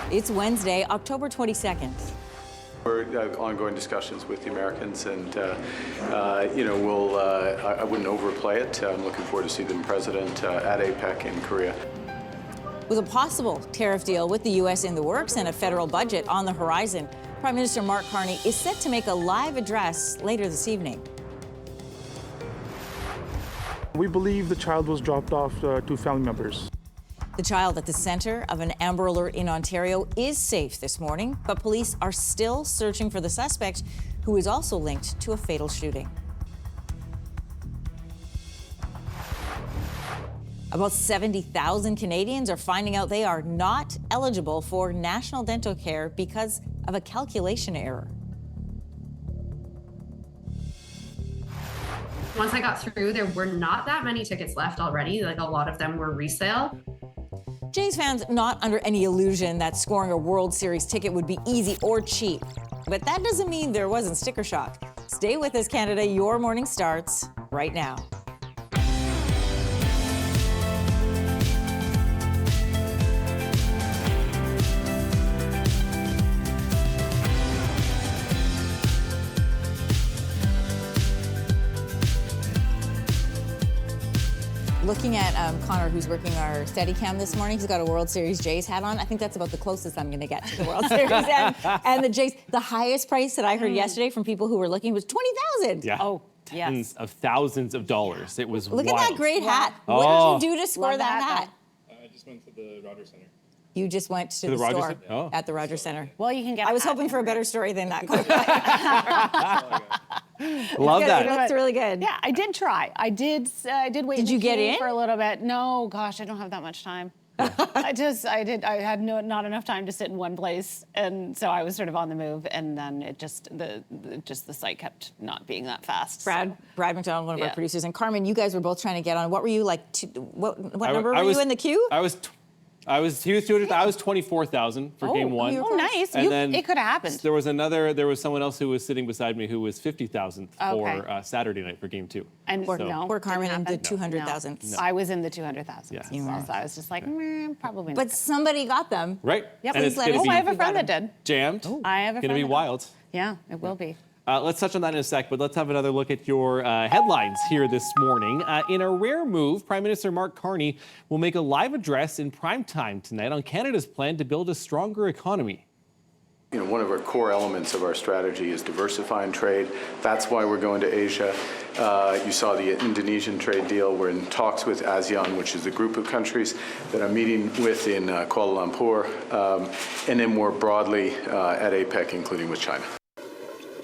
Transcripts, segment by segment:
It's Wednesday, October 22nd. We're ongoing discussions with the Americans, and I wouldn't overplay it. I'm looking forward to see the president at APEC in Korea. With a possible tariff deal with the U.S. in the works and a federal budget on the horizon, Prime Minister Mark Carney is set to make a live address later this evening. We believe the child was dropped off to family members. The child at the center of an Amber Alert in Ontario is safe this morning, but police are still searching for the suspect, who is also linked to a fatal shooting. About 70,000 Canadians are finding out they are not eligible for national dental care because of a calculation error. Once I got through, there were not that many tickets left already. Like, a lot of them were resale. Jays fans not under any illusion that scoring a World Series ticket would be easy or cheap. But that doesn't mean there wasn't sticker shock. Stay with us, Canada. Your morning starts right now. Looking at Connor, who's working our Steadicam this morning, he's got a World Series Jays hat on. I think that's about the closest I'm going to get to the World Series. And the Jays, the highest price that I heard yesterday from people who were looking was $20,000. Yeah. Oh, Tens of thousands of dollars. It was Look wild. at that great hat. Oh. What did you do to score that hat? I just went to the Rogers Center. You just went to the Rogers store Center? Oh. at the Rogers Center. Well, you can get. I was hoping for a better story than that. Love that. It looks really good. Yeah, I did try. I did wait. Did you get in for a little bit? No, gosh, I don't have that much time. I had not enough time to sit in one place, and so I was sort of on the move, and then it just the site kept not being that fast. Brad McDonald, one of our producers, and Carmen, you guys were both trying to get on. What were you like? What number were you in the queue? I was 24,000 for game one. Oh, nice. And then it could have happened. There was someone else who was sitting beside me who was 50,000 for Saturday night for game two. And Or Carmen in the 200,000. No. I was in the 200,000. Yeah. So I was just like, probably not. But somebody got them. Right. Yep. And it's Please let gonna us be know. I have a friend that did. jammed. I have a friend. Going to be that did. wild. Yeah, it will be. Let's touch on that in a sec, but let's have another look at your headlines here this morning. In a rare move, Prime Minister Mark Carney will make a live address in prime time tonight on Canada's plan to build a stronger economy. You know, one of our core elements of our strategy is diversifying trade. That's why we're going to Asia. You saw the Indonesian trade deal. We're in talks with ASEAN, which is a group of countries that I'm meeting with in Kuala Lumpur, and then more broadly at APEC, including with China.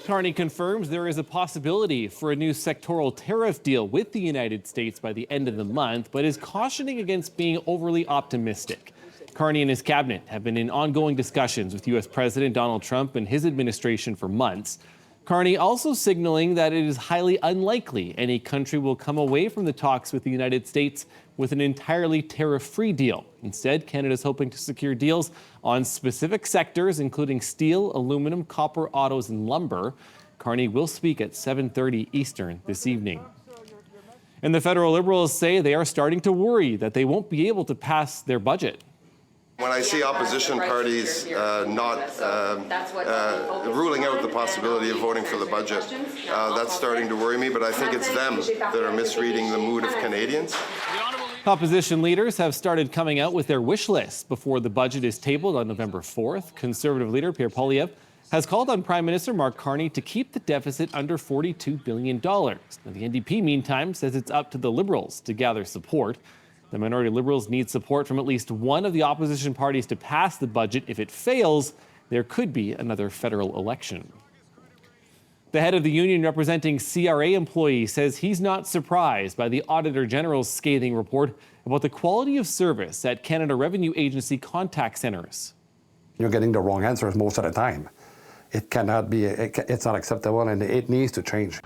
Carney confirms there is a possibility for a new sectoral tariff deal with the United States by the end of the month, but is cautioning against being overly optimistic. Carney and his cabinet have been in ongoing discussions with U.S. President Donald Trump and his administration for months. Carney also signaling that it is highly unlikely any country will come away from the talks with the United States with an entirely tariff-free deal. Instead, Canada's hoping to secure deals on specific sectors, including steel, aluminum, copper, autos, and lumber. Carney will speak at 7:30 Eastern this evening. And the federal Liberals say they are starting to worry that they won't be able to pass their budget. When I see opposition parties not ruling out the possibility of voting for the budget, that's starting to worry me, but I think it's them that are misreading the mood of Canadians. Opposition leaders have started coming out with their wish list before the budget is tabled on November 4th. Conservative leader Pierre Poilievre has called on Prime Minister Mark Carney to keep the deficit under $42 billion. Now, the NDP, meantime, says it's up to the Liberals to gather support. The minority Liberals need support from at least one of the opposition parties to pass the budget. If it fails, there could be another federal election. The head of the union representing CRA employees says he's not surprised by the Auditor General's scathing report about the quality of service at Canada Revenue Agency contact centres. You're getting the wrong answers most of the time. It cannot be, it's not acceptable, and it needs to change.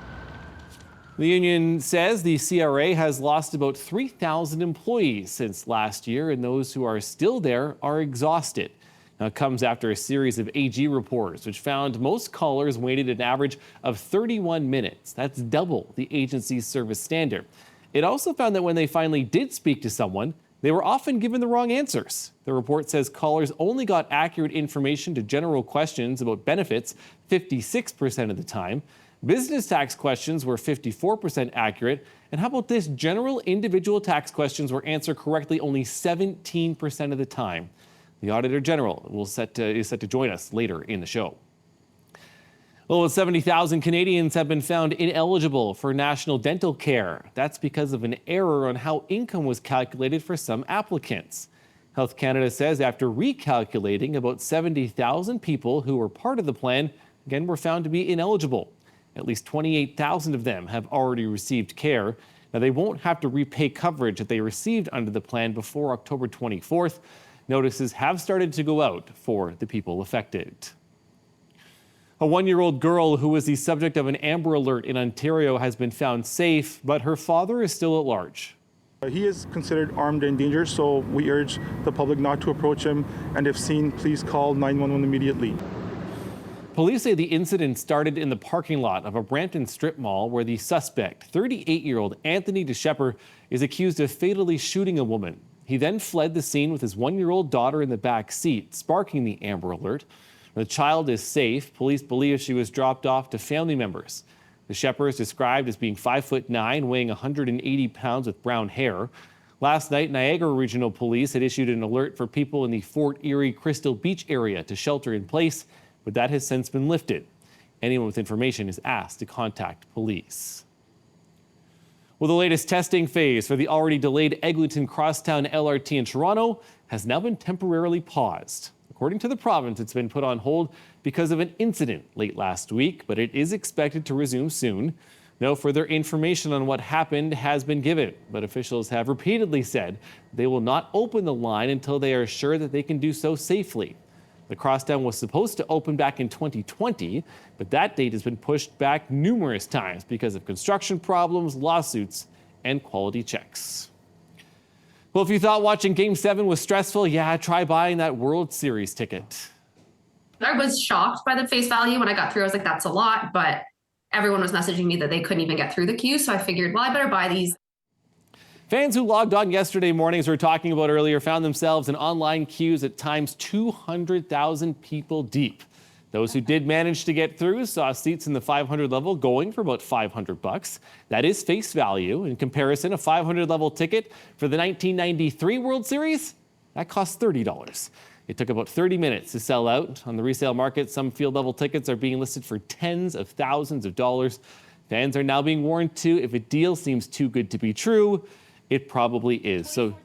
The union says the CRA has lost about 3,000 employees since last year, and those who are still there are exhausted. Now, it comes after a series of AG reports, which found most callers waited an average of 31 minutes. That's double the agency's service standard. It also found that when they finally did speak to someone, They were often given the wrong answers. The report says callers only got accurate information to general questions about benefits 56% of the time. Business tax questions were 54% accurate. And how about this? General individual tax questions were answered correctly only 17% of the time. The Auditor General is set to join us later in the show. Well, 70,000 Canadians have been found ineligible for national dental care. That's because of an error on how income was calculated for some applicants. Health Canada says after recalculating, about 70,000 people who were part of the plan, again, were found to be ineligible. At least 28,000 of them have already received care. Now, they won't have to repay coverage that they received under the plan before October 24th. Notices have started to go out for the people affected. A 1-year-old girl who was the subject of an Amber Alert in Ontario has been found safe, but her father is still at large. He is considered armed and dangerous, so we urge the public not to approach him, and if seen, please call 911 immediately. Police say the incident started in the parking lot of a Brampton strip mall where the suspect, 38-year-old Anthony DeShepper, is accused of fatally shooting a woman. He then fled the scene with his 1-year-old daughter in the back seat, sparking the Amber Alert. The child is safe. Police believe she was dropped off to family members. DeShepper is described as being 5'9", weighing 180 pounds with brown hair. Last night, Niagara Regional Police had issued an alert for people in the Fort Erie Crystal Beach area to shelter in place, but that has since been lifted. Anyone with information is asked to contact police. Well, the latest testing phase for the already delayed Eglinton Crosstown LRT in Toronto has now been temporarily paused. According to the province, it's been put on hold because of an incident late last week, but it is expected to resume soon. No further information on what happened has been given, but officials have repeatedly said they will not open the line until they are sure that they can do so safely. The Crosstown was supposed to open back in 2020, but that date has been pushed back numerous times because of construction problems, lawsuits, and quality checks. Well, if you thought watching Game 7 was stressful, yeah, try buying that World Series ticket. I was shocked by the face value when I got through. I was like, that's a lot, but everyone was messaging me that they couldn't even get through the queue. So I figured, well, I better buy these. Fans who logged on yesterday morning, as we were talking about earlier, found themselves in online queues at times 200,000 people deep. Those who did manage to get through saw seats in the 500 level going for about $500. That is face value. In comparison, a 500 level ticket for the 1993 World Series, that cost $30. It took about 30 minutes to sell out. On the resale market, some field level tickets are being listed for tens of thousands of dollars. Fans are now being warned too, if a deal seems too good to be true, it probably is. So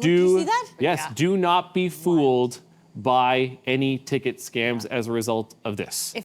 Did you see that? Yes, Yeah. do not be fooled by any ticket scams as a result of this.